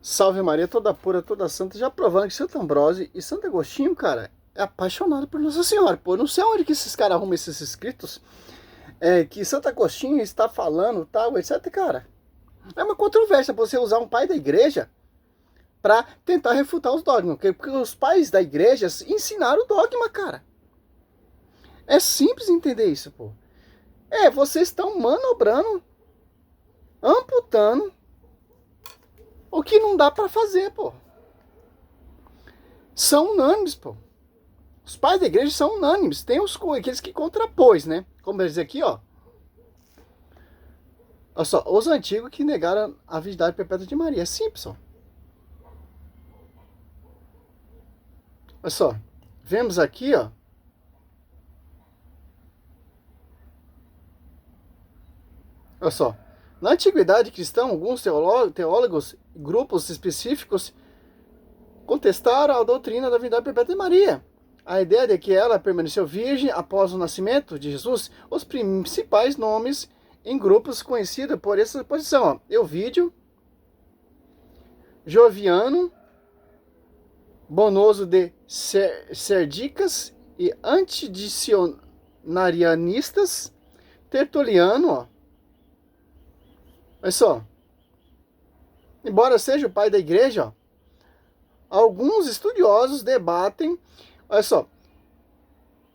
Salve Maria, toda pura, toda santa, já provando que Santo Ambrósio e Santo Agostinho, cara, é apaixonado por Nossa Senhora. Pô, não sei onde que esses caras arrumam esses escritos, que Santo Agostinho está falando, tal, etc, cara. É uma controvérsia você usar um pai da igreja para tentar refutar os dogmas, porque os pais da igreja ensinaram o dogma, cara. É simples entender isso, pô. Vocês estão manobrando, amputando o que não dá para fazer, pô. São unânimes, pô. Os pais da igreja são unânimes. Tem aqueles que contrapôs, né? Como eu dizer aqui, ó. Olha só, os antigos que negaram a virgindade perpétua de Maria. É simples, ó. Olha só. Vemos aqui, ó. Olha só. Na antiguidade cristã, alguns teólogos, grupos específicos, contestaram a doutrina da virgindade perpétua de Maria. A ideia de que ela permaneceu virgem após o nascimento de Jesus, os principais nomes em grupos conhecidos por essa posição, ó. Euvídio, Joviano, Bonoso de Serdicas e antidicionarianistas, Tertuliano, ó. Olha só. Embora seja o pai da igreja, ó, alguns estudiosos debatem, olha só,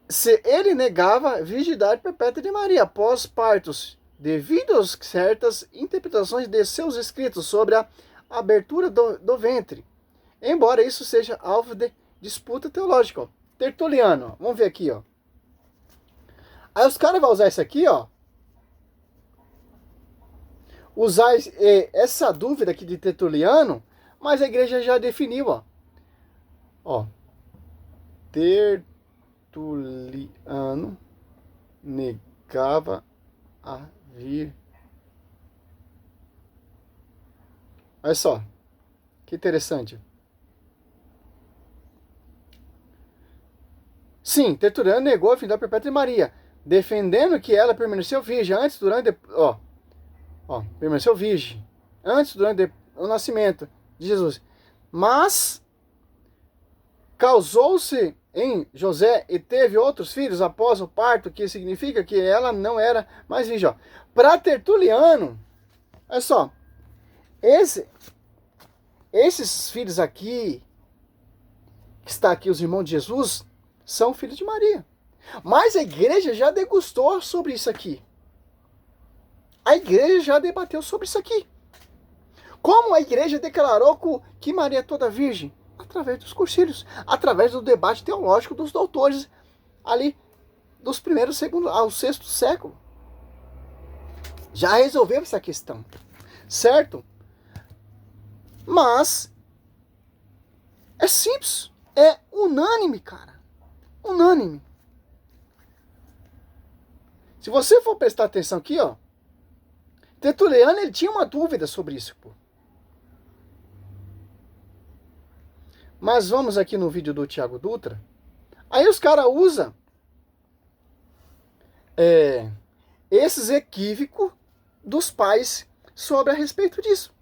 se ele negava a virgindade perpétua de Maria após partos, devido a certas interpretações de seus escritos sobre a abertura do ventre. Embora isso seja alvo de disputa teológica. Ó. Tertuliano, ó. Vamos ver aqui, ó. Aí os caras vão usar isso aqui, ó. Usar essa dúvida aqui de Tertuliano, mas a igreja já definiu, ó. Ó. Tertuliano negava a vir. Olha só. Que interessante. Sim, Tertuliano negou a virgindade perpétua de Maria, defendendo que ela permaneceu virgem antes, durante, permaneceu virgem antes, durante o nascimento de Jesus. Mas causou-se em José e teve outros filhos após o parto, que significa que ela não era mais virgem. Para Tertuliano, olha só, esses filhos aqui, que está aqui os irmãos de Jesus, são filhos de Maria. Mas a igreja já degustou sobre isso aqui. A igreja já debateu sobre isso aqui. Como a igreja declarou que Maria é toda virgem? Através dos concílios, através do debate teológico dos doutores ali dos primeiros, segundo ao sexto século. Já resolveu essa questão, certo? Mas é simples, é unânime, cara. Unânime. Se você for prestar atenção aqui, ó, Tertuliano, ele tinha uma dúvida sobre isso, pô. Mas vamos aqui no vídeo do Tiago Dutra. Aí os caras usam esses equívocos dos pais sobre a respeito disso.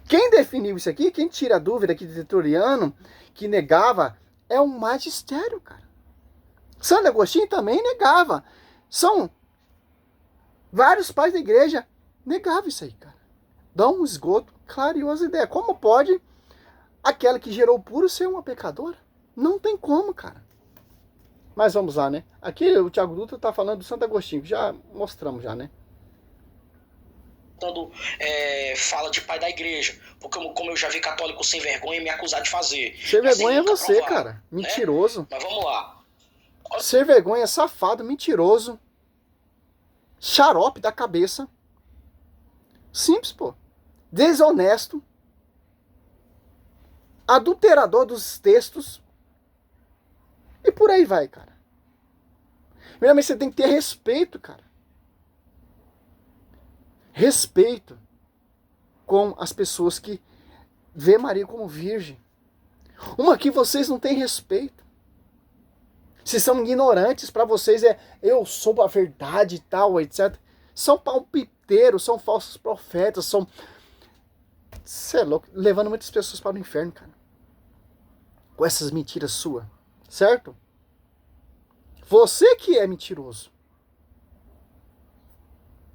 Quem definiu isso aqui, quem tira a dúvida aqui de Tertuliano, que negava, é um magistério, cara. Santo Agostinho também negava. São vários pais da igreja negavam isso aí, cara. Dá um esgoto, clariosa ideia. Como pode aquela que gerou o puro ser uma pecadora? Não tem como, cara. Mas vamos lá, né? Aqui o Tiago Dutra tá falando do Santo Agostinho, que já mostramos já, né? Quando fala de pai da igreja, porque como eu já vi católico sem vergonha me acusar de fazer. Sem vergonha é você, provar, cara. Mentiroso. Né? Mas vamos lá. Sem vergonha, safado, mentiroso. Xarope da cabeça. Simples, pô. Desonesto. Adulterador dos textos. E por aí vai, cara. Primeiramente, você tem que ter respeito, cara. Respeito com as pessoas que vê Maria como virgem. Uma que vocês não têm respeito. Se são ignorantes, para vocês eu sou a verdade e tal, etc. São palpiteiros, são falsos profetas, são Você é louco, levando muitas pessoas para o inferno, cara. Com essas mentiras suas, certo? Você que é mentiroso.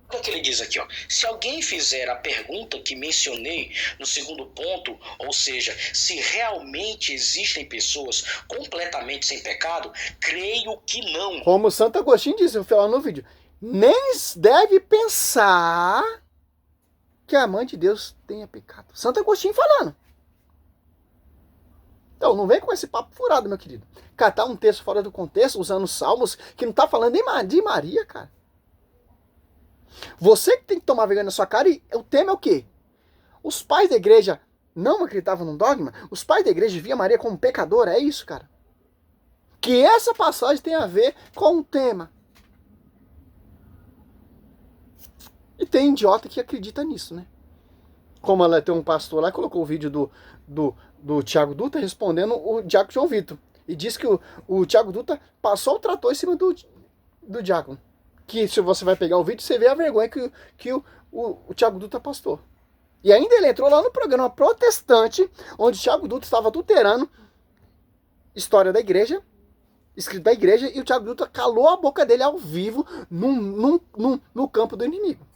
Olha o que ele diz aqui, ó. Se alguém fizer a pergunta que mencionei no segundo ponto, ou seja, se realmente existem pessoas completamente sem pecado, creio que não. Como Santo Agostinho disse, eu falei no vídeo, nem deve pensar que a mãe de Deus tenha pecado. Santo Agostinho falando. Então, não vem com esse papo furado, meu querido. Catar um texto fora do contexto, usando salmos, que não tá falando de Maria, cara. Você que tem que tomar vergonha na sua cara, e o tema é o quê? Os pais da igreja não acreditavam no dogma? Os pais da igreja viam Maria como pecadora? É isso, cara. Que essa passagem tem a ver com o tema. E tem idiota que acredita nisso, né? Como ela tem um pastor lá, colocou o vídeo do Thiago Dutra respondendo o Diácono João Vitor. E disse que o Thiago Dutra passou o trator em cima do diácono. Que se você vai pegar o vídeo, você vê a vergonha que o Thiago Dutra postou. E ainda ele entrou lá no programa protestante, onde o Thiago Dutra estava adulterando história da igreja, escrito da igreja, e o Thiago Dutra calou a boca dele ao vivo no campo do inimigo.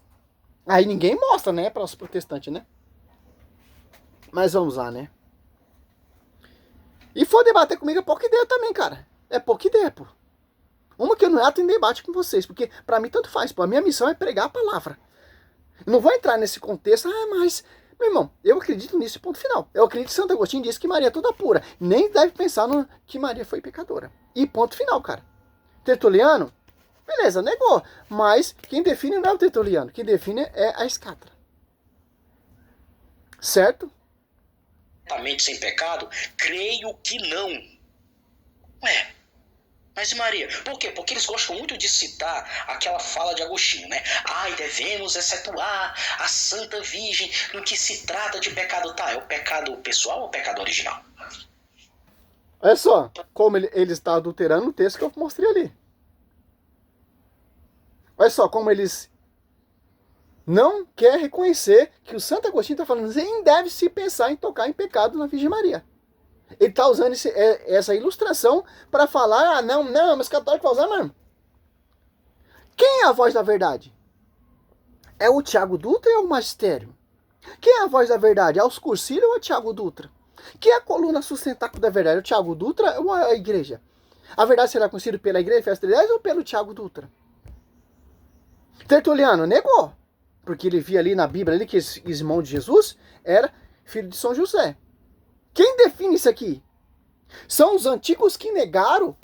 Aí ninguém mostra, né, para os protestantes, né? Mas vamos lá, né? E for debater comigo é pouca ideia também, cara. É pouca ideia, pô. Uma que eu não entro em debate com vocês, porque pra mim tanto faz, pô. A minha missão é pregar a palavra. Eu não vou entrar nesse contexto, mas... Meu irmão, eu acredito nisso, ponto final. Eu acredito que Santo Agostinho disse que Maria é toda pura. Nem deve pensar que Maria foi pecadora. E ponto final, cara. Tertuliano, beleza, negou. Mas quem define não é o Tertuliano. Quem define é a Escatra. Certo? Completamente sem pecado, creio que não. Ué, mas Maria, por quê? Porque eles gostam muito de citar aquela fala de Agostinho, né? Ai, devemos excetuar a Santa Virgem no que se trata de pecado. Tá, é o pecado pessoal ou o pecado original? Olha só, como ele está adulterando o texto que eu mostrei ali. Olha só, como eles não querem reconhecer que o Santo Agostinho está falando, nem deve se pensar em tocar em pecado na Virgem Maria. Ele está usando essa ilustração para falar, não, mas católico vai usar mesmo. Quem é a voz da verdade? É o Thiago Dutra ou é o Magistério? Quem é a voz da verdade? É os Cursílios ou é o Thiago Dutra? Quem é a coluna sustentáculo da verdade? É o Thiago Dutra ou a igreja? A verdade será conhecida pela igreja, festa de Deus, ou pelo Thiago Dutra? Tertuliano negou, porque ele via ali na Bíblia ali que esse irmão de Jesus era filho de São José. Quem define isso aqui? São os antigos que negaram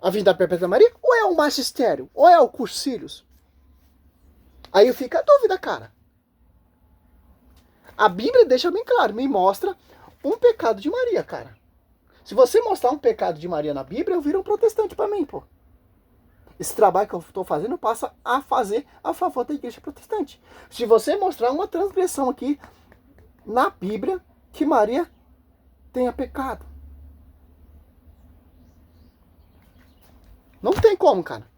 a vinda perpétua da Maria? Ou é o Magistério? Ou é o Cursílios? Aí fica a dúvida, cara. A Bíblia deixa bem claro, me mostra um pecado de Maria, cara. Se você mostrar um pecado de Maria na Bíblia, eu viro um protestante pra mim, pô. Esse trabalho que eu estou fazendo, eu passo a fazer a favor da igreja protestante. Se você mostrar uma transgressão aqui na Bíblia, que Maria tenha pecado. Não tem como, cara.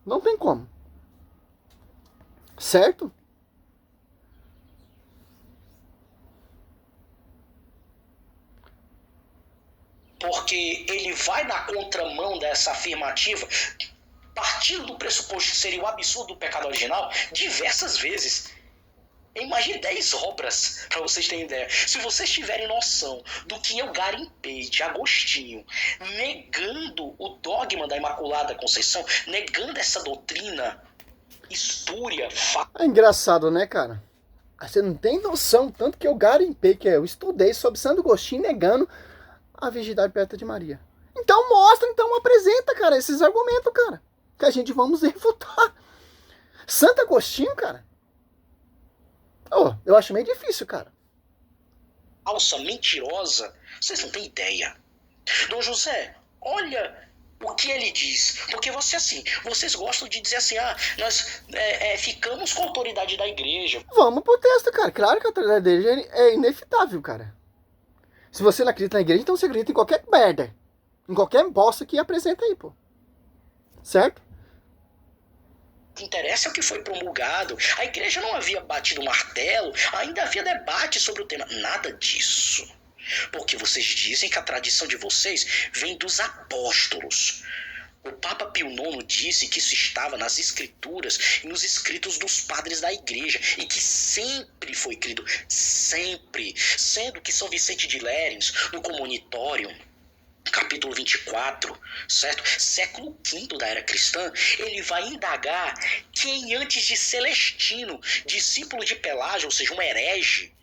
Não tem como. Certo? Porque ele vai na contramão dessa afirmativa, partindo do pressuposto que seria o absurdo do pecado original, diversas vezes. Imagine 10 obras, para vocês terem ideia. Se vocês tiverem noção do que eu garimpei de Agostinho, negando o dogma da Imaculada Conceição, negando essa doutrina espúria. É engraçado, né, cara? Você não tem noção, tanto que eu garimpei, que eu estudei sobre Santo Agostinho negando a virgindade perpétua de Maria. Então mostra, então apresenta, cara, esses argumentos, cara, que a gente vamos refutar. Santo Agostinho, cara, eu acho meio difícil, cara. Falsa, mentirosa, vocês não têm ideia. Dom José, olha o que ele diz. Porque vocês gostam de dizer assim, nós ficamos com a autoridade da igreja. Vamos pro texto, cara. Claro que a autoridade da igreja é inevitável, cara. Se você não acredita na igreja, então você acredita em qualquer merda. Em qualquer bosta que apresenta aí, pô. Certo? que interessa é o que foi promulgado. A igreja não havia batido o martelo, ainda havia debate sobre o tema. Nada disso. Porque vocês dizem que a tradição de vocês vem dos apóstolos. O Papa Pio IX disse que isso estava nas escrituras e nos escritos dos padres da igreja e que sempre foi crido, sempre, sendo que São Vicente de Lérins, no Communitorium, capítulo 24, certo? Século V da era cristã, ele vai indagar quem antes de Celestino, discípulo de Pelágio, ou seja, um herege,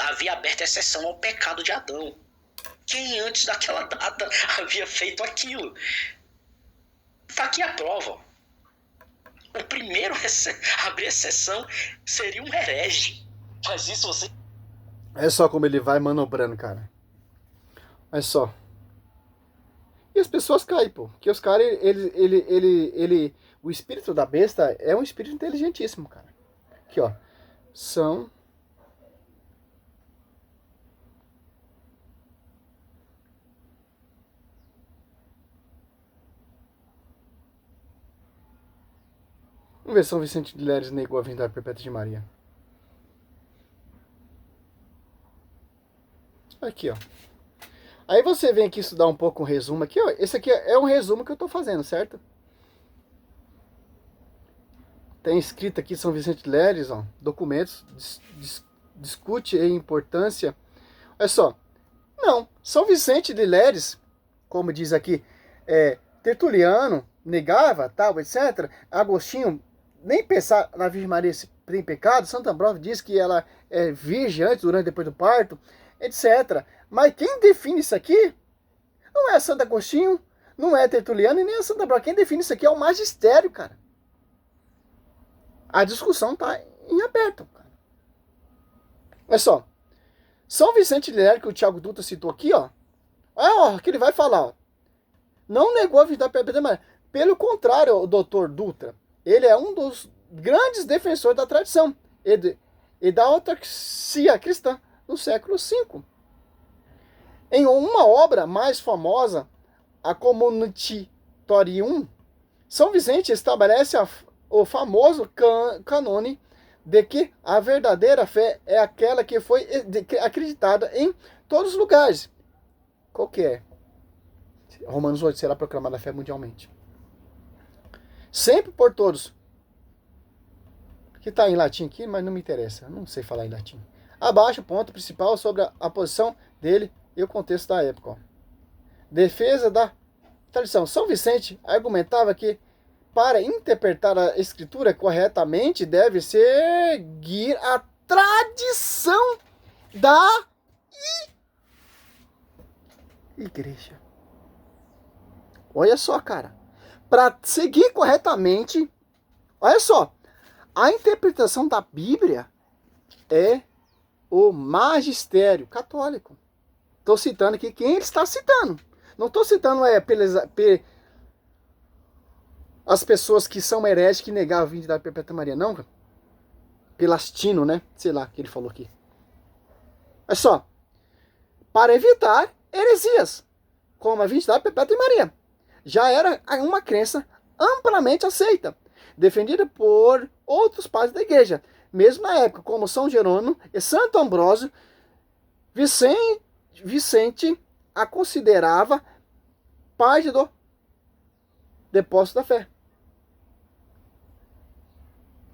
havia aberto exceção ao pecado de Adão. Quem antes daquela data havia feito aquilo? Está aqui a prova. O primeiro a abrir exceção seria um herege. Mas isso você... É só como ele vai manobrando, cara. É só. E as pessoas caem, pô. Porque os caras, o espírito da besta é um espírito inteligentíssimo, cara. Aqui, ó. São... Vamos ver se São Vicente de Lérins negou a vindade perpétua de Maria. Aqui, ó. Aí você vem aqui estudar um pouco um resumo aqui, ó. Esse aqui é um resumo que eu tô fazendo, certo? Tem escrito aqui São Vicente de Lérins, ó. Documentos, discute a importância. Olha só. Não, São Vicente de Lérins, como diz aqui, Tertuliano negava, tal, etc. Agostinho nem pensar na Virgem Maria tem pecado. Santo Ambrósio diz que ela é virgem antes, durante e depois do parto, etc. Mas quem define isso aqui não é Santo Agostinho, não é Tertuliano e nem é Santo Ambrósio. Quem define isso aqui é o magistério, cara. A discussão tá em aberto, cara. Olha só. São Vicente de Lérins, que o Tiago Dutra citou aqui, ó. Olha, ó, que ele vai falar, ó. Não negou a vindade perpétua de Maria. Pelo contrário, o doutor Dutra, ele é um dos grandes defensores da tradição e da autarquia cristã no século V. Em uma obra mais famosa, a Communitorium, São Vicente estabelece o famoso cânone de que a verdadeira fé é aquela que foi acreditada em todos os lugares. Qual que é? Romanos 8 será proclamada a fé mundialmente. Sempre por todos. Que está em latim aqui, mas não me interessa. Não sei falar em latim. Abaixo, o ponto principal sobre a posição dele e o contexto da época. Ó. Defesa da tradição. São Vicente argumentava que para interpretar a escritura corretamente deve seguir a tradição da igreja. Olha só, cara. Para seguir corretamente, olha só, a interpretação da Bíblia é o magistério católico. Estou citando aqui quem ele está citando. Não estou citando as pessoas que são hereges que negavam a vindade perpétua de Maria, não. Pelastino, né? Sei lá o que ele falou aqui. Olha só. Para evitar heresias, como a vindade perpétua de Maria. Já era uma crença amplamente aceita, defendida por outros padres da igreja. Mesmo na época, como São Jerônimo e Santo Ambrósio, Vicente a considerava parte do depósito da fé.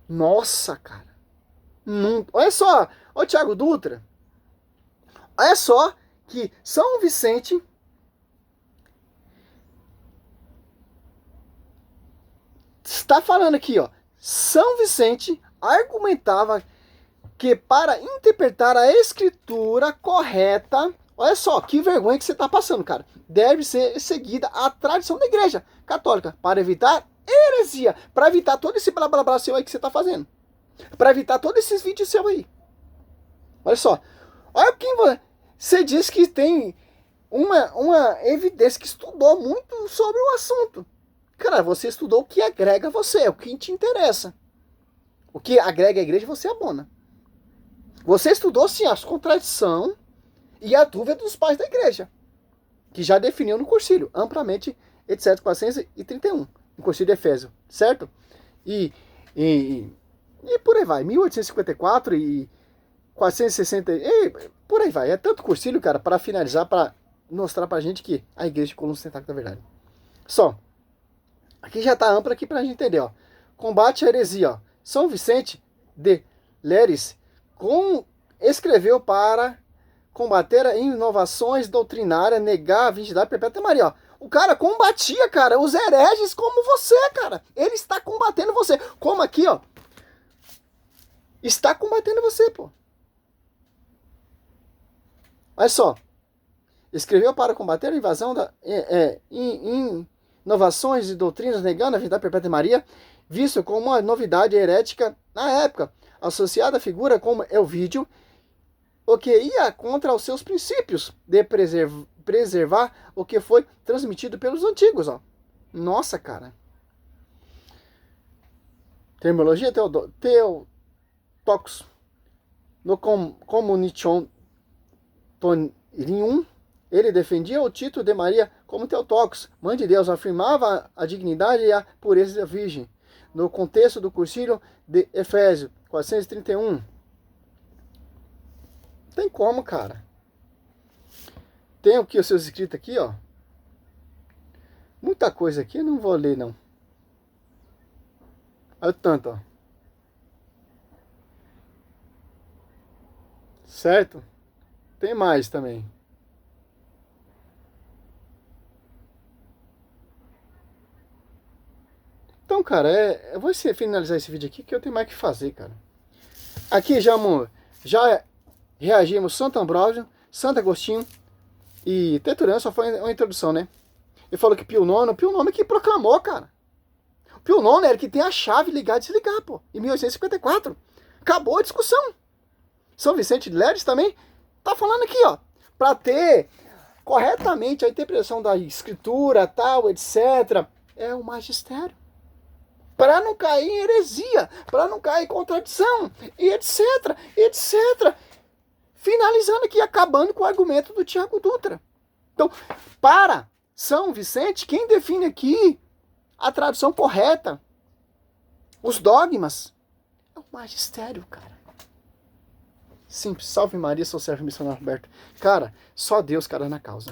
Nossa, cara. Olha só, ô Tiago Dutra. Olha só que São Vicente está falando aqui, ó. São Vicente argumentava que para interpretar a escritura correta, olha só, que vergonha que você está passando, cara. Deve ser seguida a tradição da igreja católica para evitar heresia, para evitar todo esse blá blá blá seu aí que você está fazendo. Para evitar todos esses vídeos seu aí. Olha só. Olha quem você diz que tem uma evidência que estudou muito sobre o assunto. Cara, você estudou o que agrega você, o que te interessa. O que agrega a igreja, você abona. Você estudou, sim, as contradições e a dúvida dos pais da igreja, que já definiu no concílio, amplamente, etc., 431, no concílio de Efésio, certo? E E por aí vai. 1854 e 460. E por aí vai. É tanto cursilho, cara, para finalizar, para mostrar pra gente que a igreja ficou no tentáculo da verdade. Só. Aqui já tá amplo aqui pra gente entender, ó. Combate à heresia, ó. São Vicente de Leres escreveu para combater inovações doutrinárias, negar a virgindade perpétua de Maria, ó. O cara combatia, cara, os hereges como você, cara. Ele está combatendo você. Como aqui, ó. Está combatendo você, pô. Olha só. Escreveu para combater a invasão da inovações e doutrinas negando a verdade perpétua de Maria, visto como uma novidade herética na época, associada à figura como Elvídio, o que ia contra os seus princípios de preservar o que foi transmitido pelos antigos, ó. Nossa, cara. Terminologia Theotokos. No Communition Toninium, ele defendia o título de Maria como Theotokos, mãe de Deus, afirmava a dignidade e a pureza da Virgem. No contexto do Concílio de Efésio, 431. Tem como, cara. Tem aqui os seus escritos aqui, ó. Muita coisa aqui, eu não vou ler, não. Olha o tanto, ó. Certo? Tem mais também. Então, cara, eu vou finalizar esse vídeo aqui que eu tenho mais o que fazer, cara. Aqui já reagimos Santo Ambrósio, Santo Agostinho e Tertuliano, só foi uma introdução, né? Ele falou que Pio IX que proclamou, cara. Pio IX era que tem a chave ligar e desligar, pô, em 1854. Acabou a discussão. São Vicente de Leres também tá falando aqui, ó, para ter corretamente a interpretação da escritura, tal, etc. É o magistério. Para não cair em heresia, para não cair em contradição, e etc, etc. Finalizando aqui, acabando com o argumento do Tiago Dutra. Então, para São Vicente, quem define aqui a tradução correta, os dogmas, é o magistério, cara. Simples. Salve Maria, sou servo missionário Roberto. Cara, só Deus, cara, na causa.